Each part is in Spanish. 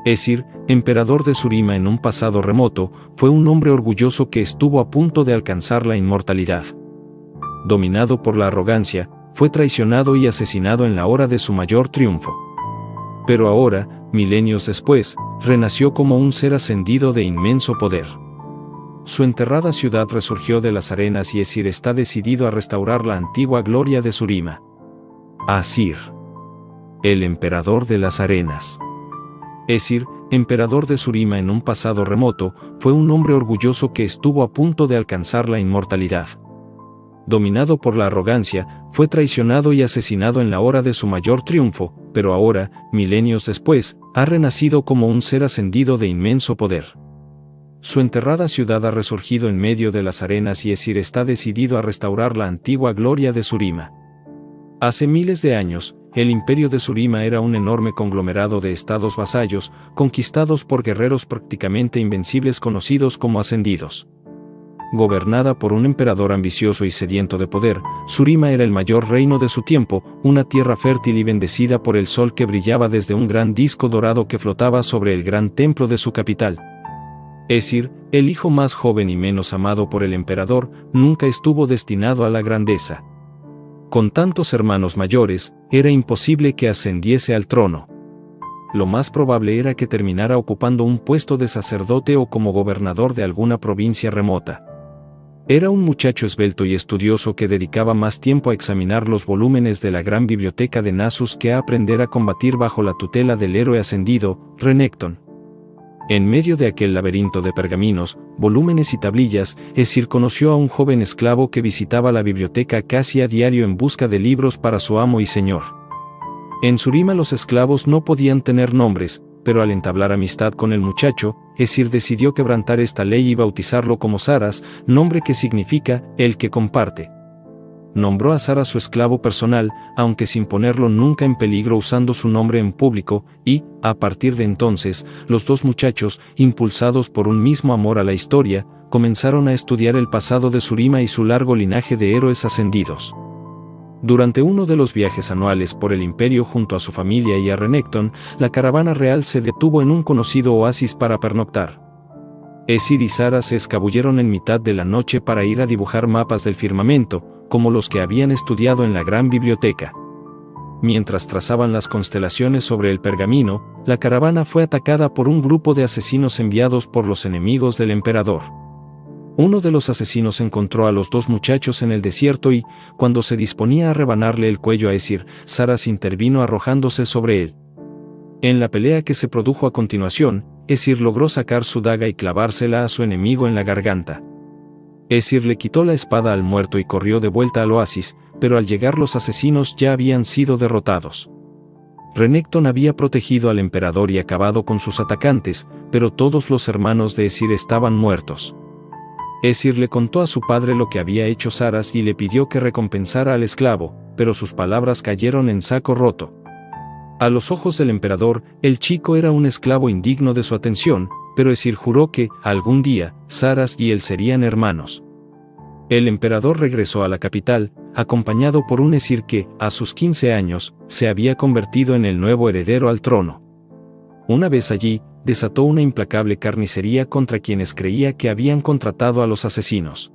Esir, emperador de Surima en un pasado remoto, fue un hombre orgulloso que estuvo a punto de alcanzar la inmortalidad. Dominado por la arrogancia, fue traicionado y asesinado en la hora de su mayor triunfo. Pero ahora, milenios después, renació como un ser ascendido de inmenso poder. Su enterrada ciudad resurgió de las arenas y Esir está decidido a restaurar la antigua gloria de Surima. Asir, el emperador de las arenas. Esir, emperador de Surima en un pasado remoto, fue un hombre orgulloso que estuvo a punto de alcanzar la inmortalidad. Dominado por la arrogancia, fue traicionado y asesinado en la hora de su mayor triunfo, pero ahora, milenios después, ha renacido como un ser ascendido de inmenso poder. Su enterrada ciudad ha resurgido en medio de las arenas y Esir está decidido a restaurar la antigua gloria de Surima. Hace miles de años, el imperio de Surima era un enorme conglomerado de estados vasallos, conquistados por guerreros prácticamente invencibles conocidos como ascendidos. Gobernada por un emperador ambicioso y sediento de poder, Surima era el mayor reino de su tiempo, una tierra fértil y bendecida por el sol que brillaba desde un gran disco dorado que flotaba sobre el gran templo de su capital. Esir, el hijo más joven y menos amado por el emperador, nunca estuvo destinado a la grandeza. Con tantos hermanos mayores, era imposible que ascendiese al trono. Lo más probable era que terminara ocupando un puesto de sacerdote o como gobernador de alguna provincia remota. Era un muchacho esbelto y estudioso que dedicaba más tiempo a examinar los volúmenes de la gran biblioteca de Nasus que a aprender a combatir bajo la tutela del héroe ascendido, Renekton. En medio de aquel laberinto de pergaminos, volúmenes y tablillas, Esir conoció a un joven esclavo que visitaba la biblioteca casi a diario en busca de libros para su amo y señor. En Surima los esclavos no podían tener nombres, pero al entablar amistad con el muchacho, Esir decidió quebrantar esta ley y bautizarlo como Saras, nombre que significa el que comparte. Nombró a Saras su esclavo personal, aunque sin ponerlo nunca en peligro usando su nombre en público, y, a partir de entonces, los dos muchachos, impulsados por un mismo amor a la historia, comenzaron a estudiar el pasado de Surima y su largo linaje de héroes ascendidos. Durante uno de los viajes anuales por el imperio junto a su familia y a Renekton, la caravana real se detuvo en un conocido oasis para pernoctar. Esir y Saras se escabulleron en mitad de la noche para ir a dibujar mapas del firmamento, como los que habían estudiado en la gran biblioteca. Mientras trazaban las constelaciones sobre el pergamino, la caravana fue atacada por un grupo de asesinos enviados por los enemigos del emperador. Uno de los asesinos encontró a los dos muchachos en el desierto y, cuando se disponía a rebanarle el cuello a Esir, Saras intervino arrojándose sobre él. En la pelea que se produjo a continuación, Esir logró sacar su daga y clavársela a su enemigo en la garganta. Esir le quitó la espada al muerto y corrió de vuelta al oasis, pero al llegar los asesinos ya habían sido derrotados. Renekton había protegido al emperador y acabado con sus atacantes, pero todos los hermanos de Esir estaban muertos. Esir le contó a su padre lo que había hecho Saras y le pidió que recompensara al esclavo, pero sus palabras cayeron en saco roto. A los ojos del emperador, el chico era un esclavo indigno de su atención, pero Esir juró que, algún día, Saras y él serían hermanos. El emperador regresó a la capital, acompañado por un Esir que, a sus 15 años, se había convertido en el nuevo heredero al trono. Una vez allí, desató una implacable carnicería contra quienes creía que habían contratado a los asesinos.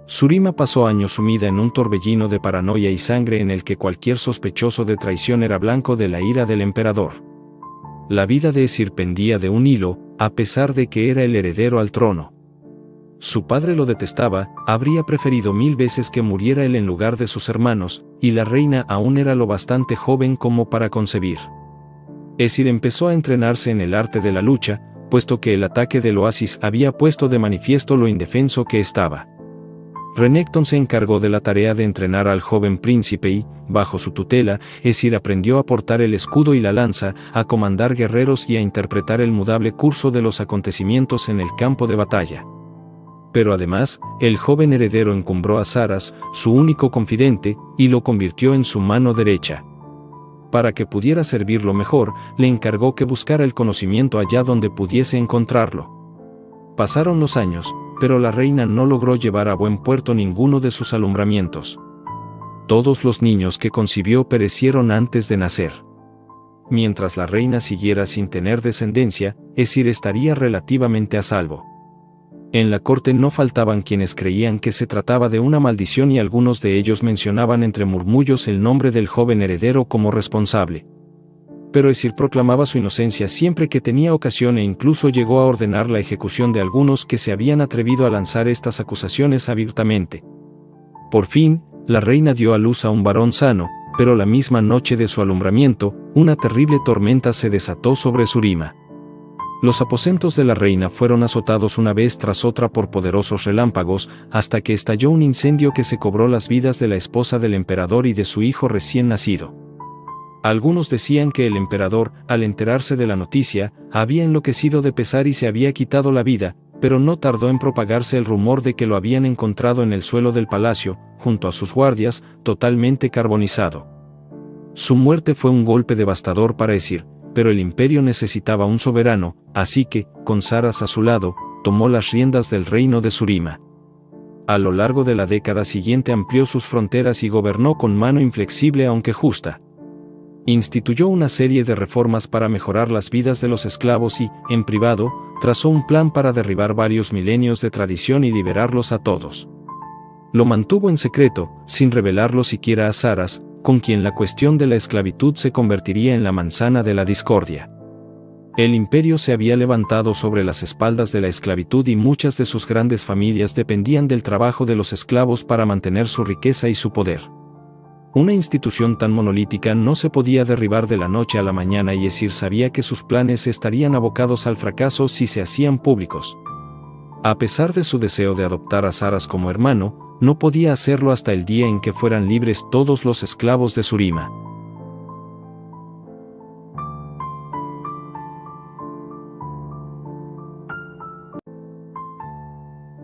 Surima pasó años sumida en un torbellino de paranoia y sangre en el que cualquier sospechoso de traición era blanco de la ira del emperador. La vida de Esir pendía de un hilo, a pesar de que era el heredero al trono. Su padre lo detestaba, habría preferido 1000 veces que muriera él en lugar de sus hermanos, y la reina aún era lo bastante joven como para concebir. Esir empezó a entrenarse en el arte de la lucha, puesto que el ataque del oasis había puesto de manifiesto lo indefenso que estaba. Renekton se encargó de la tarea de entrenar al joven príncipe y, bajo su tutela, Esir aprendió a portar el escudo y la lanza, a comandar guerreros y a interpretar el mudable curso de los acontecimientos en el campo de batalla. Pero además, el joven heredero encumbró a Saras, su único confidente, y lo convirtió en su mano derecha. Para que pudiera servirlo mejor, le encargó que buscara el conocimiento allá donde pudiese encontrarlo. Pasaron los años, pero la reina no logró llevar a buen puerto ninguno de sus alumbramientos. Todos los niños que concibió perecieron antes de nacer. mientras la reina siguiera sin tener descendencia, Esir estaría relativamente a salvo. En la corte no faltaban quienes creían que se trataba de una maldición y algunos de ellos mencionaban entre murmullos el nombre del joven heredero como responsable. Pero Esir proclamaba su inocencia siempre que tenía ocasión e incluso llegó a ordenar la ejecución de algunos que se habían atrevido a lanzar estas acusaciones abiertamente. Por fin, la reina dio a luz a un varón sano, pero la misma noche de su alumbramiento, una terrible tormenta se desató sobre Surima. Los aposentos de la reina fueron azotados una vez tras otra por poderosos relámpagos, hasta que estalló un incendio que se cobró las vidas de la esposa del emperador y de su hijo recién nacido. Algunos decían que el emperador, al enterarse de la noticia, había enloquecido de pesar y se había quitado la vida, pero no tardó en propagarse el rumor de que lo habían encontrado en el suelo del palacio, junto a sus guardias, totalmente carbonizado. Su muerte fue un golpe devastador para Esir, pero el imperio necesitaba un soberano, así que, con Saras a su lado, tomó las riendas del reino de Surima. A lo largo de la década siguiente amplió sus fronteras y gobernó con mano inflexible aunque justa. Instituyó una serie de reformas para mejorar las vidas de los esclavos y, en privado, trazó un plan para derribar varios milenios de tradición y liberarlos a todos. Lo mantuvo en secreto, sin revelarlo siquiera a Saras, con quien la cuestión de la esclavitud se convertiría en la manzana de la discordia. El imperio se había levantado sobre las espaldas de la esclavitud y muchas de sus grandes familias dependían del trabajo de los esclavos para mantener su riqueza y su poder. Una institución tan monolítica no se podía derribar de la noche a la mañana y Esir sabía que sus planes estarían abocados al fracaso si se hacían públicos. A pesar de su deseo de adoptar a Saras como hermano, no podía hacerlo hasta el día en que fueran libres todos los esclavos de Surima.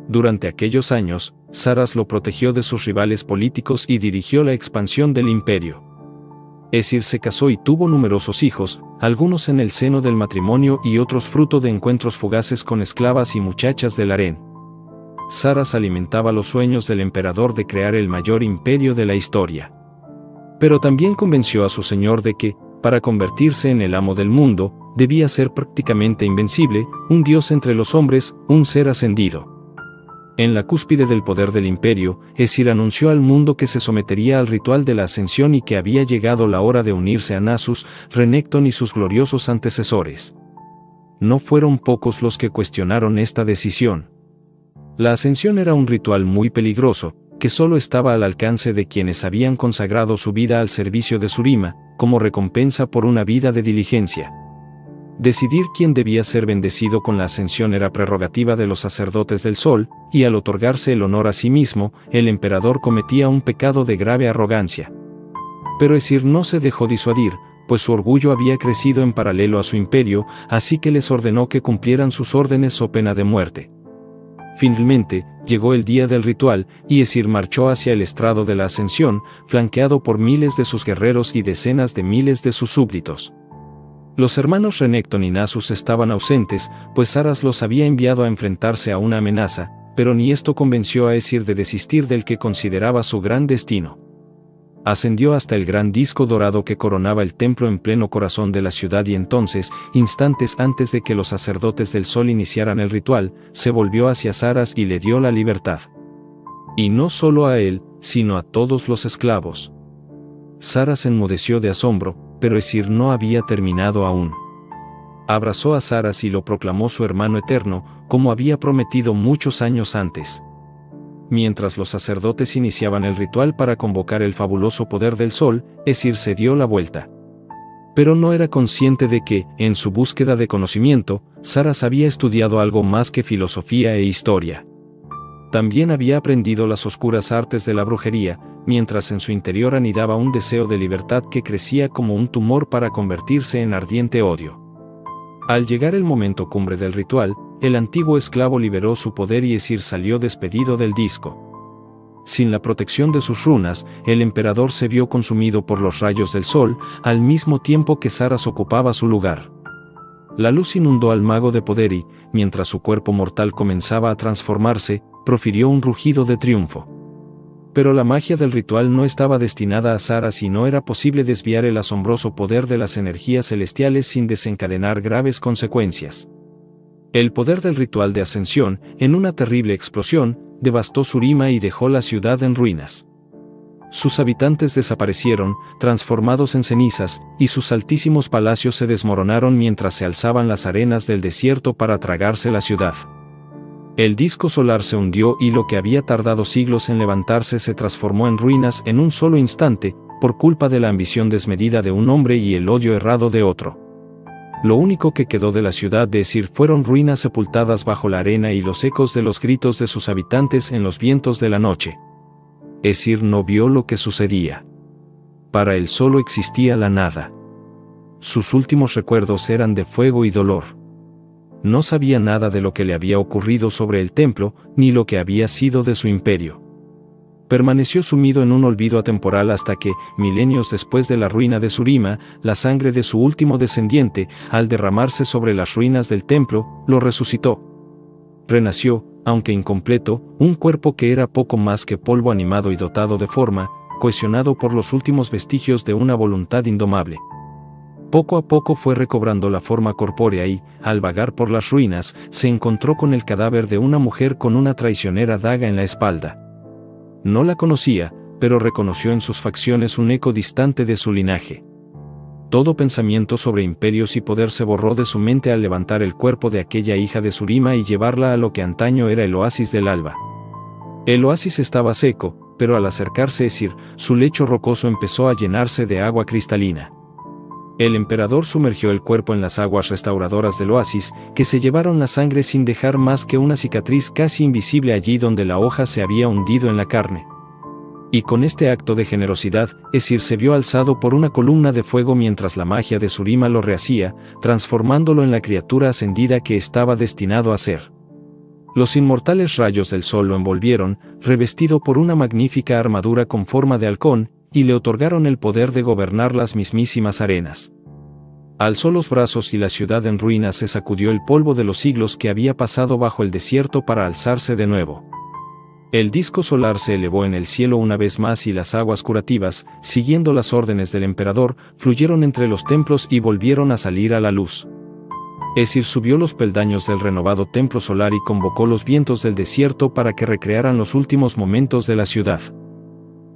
Durante aquellos años, Saras lo protegió de sus rivales políticos y dirigió la expansión del imperio. Esir se casó y tuvo numerosos hijos, algunos en el seno del matrimonio y otros fruto de encuentros fugaces con esclavas y muchachas del harén. Saras alimentaba los sueños del emperador de crear el mayor imperio de la historia. Pero también convenció a su señor de que, para convertirse en el amo del mundo, debía ser prácticamente invencible, un dios entre los hombres, un ser ascendido. En la cúspide del poder del imperio, Esir anunció al mundo que se sometería al ritual de la ascensión y que había llegado la hora de unirse a Nasus, Renekton y sus gloriosos antecesores. No fueron pocos los que cuestionaron esta decisión. La ascensión era un ritual muy peligroso, que solo estaba al alcance de quienes habían consagrado su vida al servicio de Surima, como recompensa por una vida de diligencia. Decidir quién debía ser bendecido con la ascensión era prerrogativa de los sacerdotes del sol, y al otorgarse el honor a sí mismo, el emperador cometía un pecado de grave arrogancia. Pero Esir no se dejó disuadir, pues su orgullo había crecido en paralelo a su imperio, así que les ordenó que cumplieran sus órdenes o pena de muerte. Finalmente, llegó el día del ritual, y Esir marchó hacia el estrado de la ascensión, flanqueado por miles de sus guerreros y decenas de miles de sus súbditos. Los hermanos Renekton y Nasus estaban ausentes, pues Saras los había enviado a enfrentarse a una amenaza, pero ni esto convenció a Esir de desistir del que consideraba su gran destino. Ascendió hasta el gran disco dorado que coronaba el templo en pleno corazón de la ciudad y entonces, instantes antes de que los sacerdotes del sol iniciaran el ritual, se volvió hacia Saras y le dio la libertad. Y no solo a él, sino a todos los esclavos. Saras enmudeció de asombro, pero Esir no había terminado aún. Abrazó a Saras y lo proclamó su hermano eterno, como había prometido muchos años antes. Mientras los sacerdotes iniciaban el ritual para convocar el fabuloso poder del sol, Esir se dio la vuelta. Pero no era consciente de que, en su búsqueda de conocimiento, Saras había estudiado algo más que filosofía e historia. También había aprendido las oscuras artes de la brujería, mientras en su interior anidaba un deseo de libertad que crecía como un tumor para convertirse en ardiente odio. Al llegar el momento cumbre del ritual, el antiguo esclavo liberó su poder y Esir salió despedido del disco. Sin la protección de sus runas, el emperador se vio consumido por los rayos del sol, al mismo tiempo que Saras ocupaba su lugar. La luz inundó al mago de poder y, mientras su cuerpo mortal comenzaba a transformarse, profirió un rugido de triunfo. Pero la magia del ritual no estaba destinada a Saras y no era posible desviar el asombroso poder de las energías celestiales sin desencadenar graves consecuencias. El poder del ritual de ascensión, en una terrible explosión, devastó Shurima y dejó la ciudad en ruinas. Sus habitantes desaparecieron, transformados en cenizas, y sus altísimos palacios se desmoronaron mientras se alzaban las arenas del desierto para tragarse la ciudad. El disco solar se hundió y lo que había tardado siglos en levantarse se transformó en ruinas en un solo instante, por culpa de la ambición desmedida de un hombre y el odio errado de otro. Lo único que quedó de la ciudad de Esir fueron ruinas sepultadas bajo la arena y los ecos de los gritos de sus habitantes en los vientos de la noche. Esir no vio lo que sucedía. Para él solo existía la nada. Sus últimos recuerdos eran de fuego y dolor. No sabía nada de lo que le había ocurrido sobre el templo, ni lo que había sido de su imperio. Permaneció sumido en un olvido atemporal hasta que, milenios después de la ruina de Shurima, la sangre de su último descendiente, al derramarse sobre las ruinas del templo, lo resucitó. Renació, aunque incompleto, un cuerpo que era poco más que polvo animado y dotado de forma, cohesionado por los últimos vestigios de una voluntad indomable. Poco a poco fue recobrando la forma corpórea y, al vagar por las ruinas, se encontró con el cadáver de una mujer con una traicionera daga en la espalda. No la conocía, pero reconoció en sus facciones un eco distante de su linaje. Todo pensamiento sobre imperios y poder se borró de su mente al levantar el cuerpo de aquella hija de Shurima y llevarla a lo que antaño era el oasis del alba. El oasis estaba seco, pero al acercarse Esir, su lecho rocoso empezó a llenarse de agua cristalina. El emperador sumergió el cuerpo en las aguas restauradoras del oasis, que se llevaron la sangre sin dejar más que una cicatriz casi invisible allí donde la hoja se había hundido en la carne. Y con este acto de generosidad, Esir se vio alzado por una columna de fuego mientras la magia de Shurima lo rehacía, transformándolo en la criatura ascendida que estaba destinado a ser. Los inmortales rayos del sol lo envolvieron, revestido por una magnífica armadura con forma de halcón, y le otorgaron el poder de gobernar las mismísimas arenas. Alzó los brazos y la ciudad en ruinas se sacudió el polvo de los siglos que había pasado bajo el desierto para alzarse de nuevo. El disco solar se elevó en el cielo una vez más y las aguas curativas, siguiendo las órdenes del emperador, fluyeron entre los templos y volvieron a salir a la luz. Esir subió los peldaños del renovado templo solar y convocó los vientos del desierto para que recrearan los últimos momentos de la ciudad.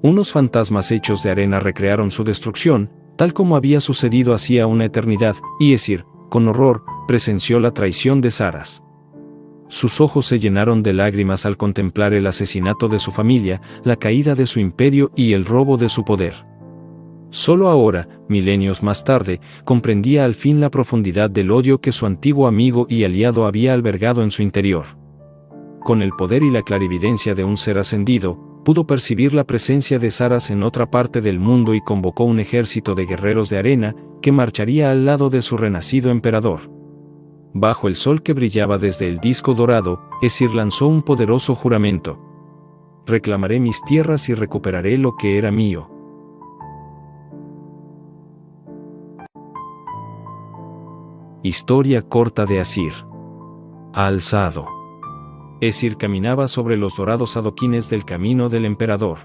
Unos fantasmas hechos de arena recrearon su destrucción, tal como había sucedido hacía una eternidad, y Esir, con horror, presenció la traición de Saras. Sus ojos se llenaron de lágrimas al contemplar el asesinato de su familia, la caída de su imperio y el robo de su poder. Solo ahora, milenios más tarde, comprendía al fin la profundidad del odio que su antiguo amigo y aliado había albergado en su interior. Con el poder y la clarividencia de un ser ascendido, pudo percibir la presencia de Saras en otra parte del mundo y convocó un ejército de guerreros de arena que marcharía al lado de su renacido emperador. Bajo el sol que brillaba desde el disco dorado, Esir lanzó un poderoso juramento. Reclamaré mis tierras y recuperaré lo que era mío. Historia corta de Asir. Alzado. Esir caminaba sobre los dorados adoquines del camino del emperador.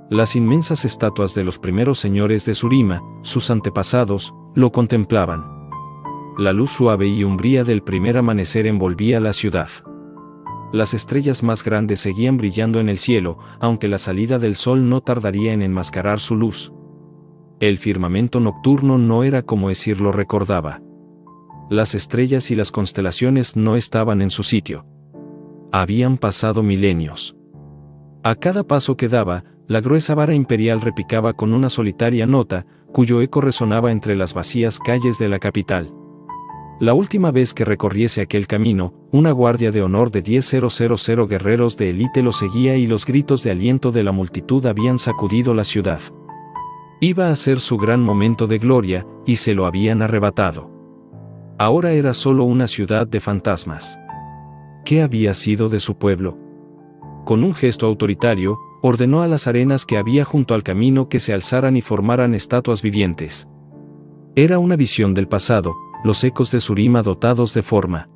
Las inmensas estatuas de los primeros señores de Shurima, sus antepasados, lo contemplaban. La luz suave y umbría del primer amanecer envolvía la ciudad. Las estrellas más grandes seguían brillando en el cielo, aunque la salida del sol no tardaría en enmascarar su luz. El firmamento nocturno no era como Esir lo recordaba. Las estrellas y las constelaciones no estaban en su sitio. Habían pasado milenios. A cada paso que daba, la gruesa vara imperial repicaba con una solitaria nota, cuyo eco resonaba entre las vacías calles de la capital. La última vez que recorriese aquel camino, una guardia de honor de 10.000 guerreros de élite lo seguía y los gritos de aliento de la multitud habían sacudido la ciudad. Iba a ser su gran momento de gloria, y se lo habían arrebatado. Ahora era solo una ciudad de fantasmas. ¿Qué había sido de su pueblo? Con un gesto autoritario, ordenó a las arenas que había junto al camino que se alzaran y formaran estatuas vivientes. Era una visión del pasado, los ecos de Shurima dotados de forma.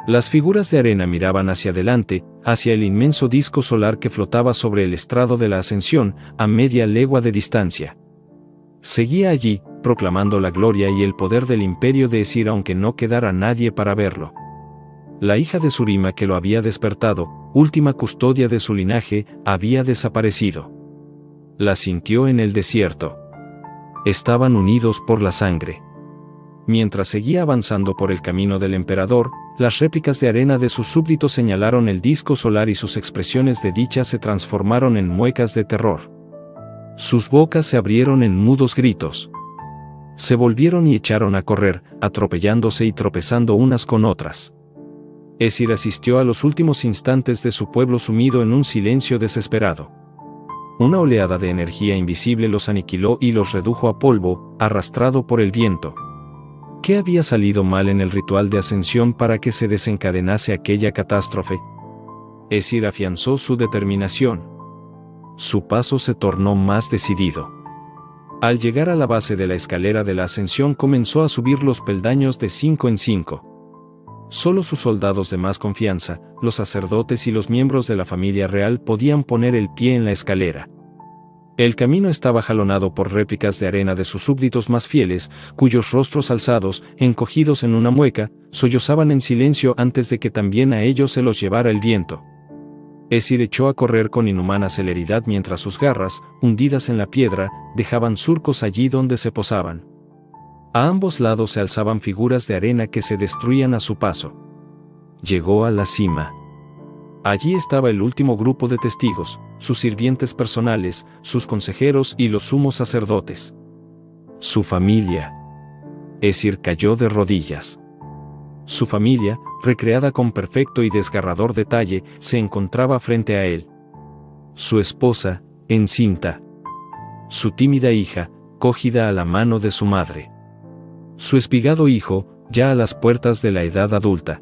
Las figuras de arena miraban hacia adelante, hacia el inmenso disco solar que flotaba sobre el estrado de la Ascensión, a media legua de distancia. Seguía allí, proclamando la gloria y el poder del imperio de Esir aunque no quedara nadie para verlo. La hija de Surima que lo había despertado, última custodia de su linaje, había desaparecido. La sintió en el desierto. Estaban unidos por la sangre. Mientras seguía avanzando por el camino del emperador, las réplicas de arena de sus súbditos señalaron el disco solar y sus expresiones de dicha se transformaron en muecas de terror. Sus bocas se abrieron en mudos gritos. Se volvieron y echaron a correr, atropellándose y tropezando unas con otras. Esir asistió a los últimos instantes de su pueblo sumido en un silencio desesperado. Una oleada de energía invisible los aniquiló y los redujo a polvo, arrastrado por el viento. ¿Qué había salido mal en el ritual de ascensión para que se desencadenase aquella catástrofe? Esir afianzó su determinación. Su paso se tornó más decidido. Al llegar a la base de la escalera de la ascensión comenzó a subir los peldaños de 5 en 5. Solo sus soldados de más confianza, los sacerdotes y los miembros de la familia real podían poner el pie en la escalera. El camino estaba jalonado por réplicas de arena de sus súbditos más fieles, cuyos rostros alzados, encogidos en una mueca, sollozaban en silencio antes de que también a ellos se los llevara el viento. Esir echó a correr con inhumana celeridad mientras sus garras, hundidas en la piedra, dejaban surcos allí donde se posaban. A ambos lados se alzaban figuras de arena que se destruían a su paso. Llegó a la cima. Allí estaba el último grupo de testigos, sus sirvientes personales, sus consejeros y los sumos sacerdotes. Su familia. Esir cayó de rodillas. Su familia, recreada con perfecto y desgarrador detalle, se encontraba frente a él. Su esposa, encinta. Su tímida hija, cogida a la mano de su madre. Su espigado hijo, ya a las puertas de la edad adulta.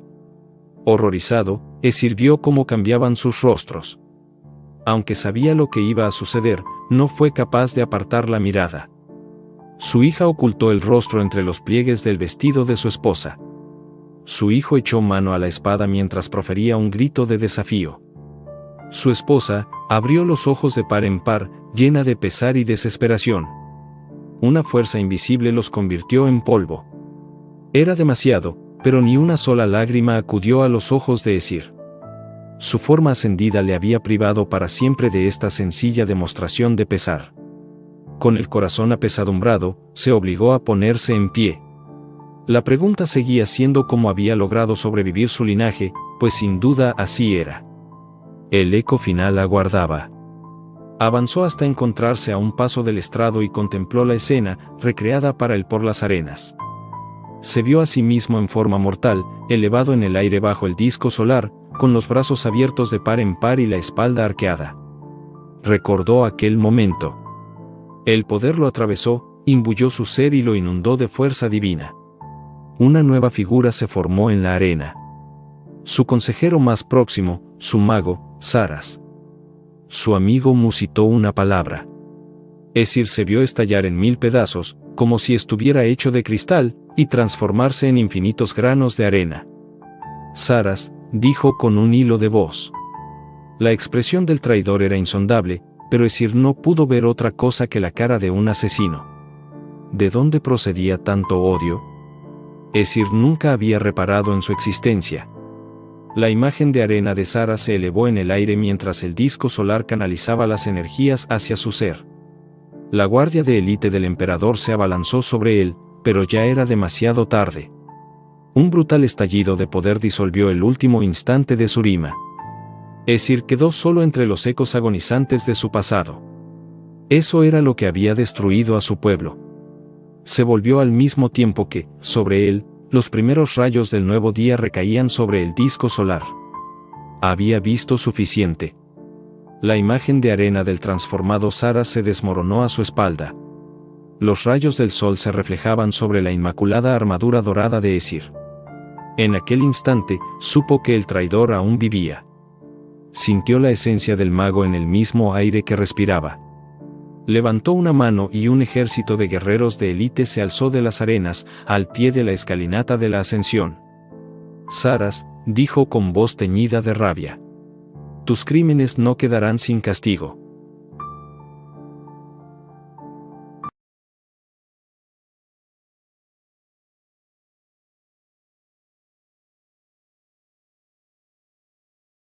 Horrorizado, Esir vio cómo cambiaban sus rostros. Aunque sabía lo que iba a suceder, no fue capaz de apartar la mirada. Su hija ocultó el rostro entre los pliegues del vestido de su esposa. Su hijo echó mano a la espada mientras profería un grito de desafío. Su esposa abrió los ojos de par en par, llena de pesar y desesperación. Una fuerza invisible los convirtió en polvo. Era demasiado, pero ni una sola lágrima acudió a los ojos de Esir. Su forma ascendida le había privado para siempre de esta sencilla demostración de pesar. Con el corazón apesadumbrado, se obligó a ponerse en pie. La pregunta seguía siendo cómo había logrado sobrevivir su linaje, pues sin duda así era. El eco final aguardaba. Avanzó hasta encontrarse a un paso del estrado y contempló la escena, recreada para él por las arenas. Se vio a sí mismo en forma mortal, elevado en el aire bajo el disco solar, con los brazos abiertos de par en par y la espalda arqueada. Recordó aquel momento. El poder lo atravesó, imbuyó su ser y lo inundó de fuerza divina. Una nueva figura se formó en la arena. Su consejero más próximo, su mago, Saras. Su amigo musitó una palabra. Esir se vio estallar en 1000 pedazos, como si estuviera hecho de cristal, y transformarse en infinitos granos de arena. Saras, dijo con un hilo de voz. La expresión del traidor era insondable, pero Esir no pudo ver otra cosa que la cara de un asesino. ¿De dónde procedía tanto odio? Esir nunca había reparado en su existencia. La imagen de arena de Saras se elevó en el aire mientras el disco solar canalizaba las energías hacia su ser. La guardia de élite del emperador se abalanzó sobre él, pero ya era demasiado tarde. Un brutal estallido de poder disolvió el último instante de Surima. Esir quedó solo entre los ecos agonizantes de su pasado. Eso era lo que había destruido a su pueblo. Se volvió al mismo tiempo que, sobre él, los primeros rayos del nuevo día recaían sobre el disco solar. Había visto suficiente. La imagen de arena del transformado Saras se desmoronó a su espalda. Los rayos del sol se reflejaban sobre la inmaculada armadura dorada de Esir. En aquel instante, supo que el traidor aún vivía. Sintió la esencia del mago en el mismo aire que respiraba. Levantó una mano y un ejército de guerreros de élite se alzó de las arenas, al pie de la escalinata de la ascensión. Saras, dijo con voz teñida de rabia. Tus crímenes no quedarán sin castigo.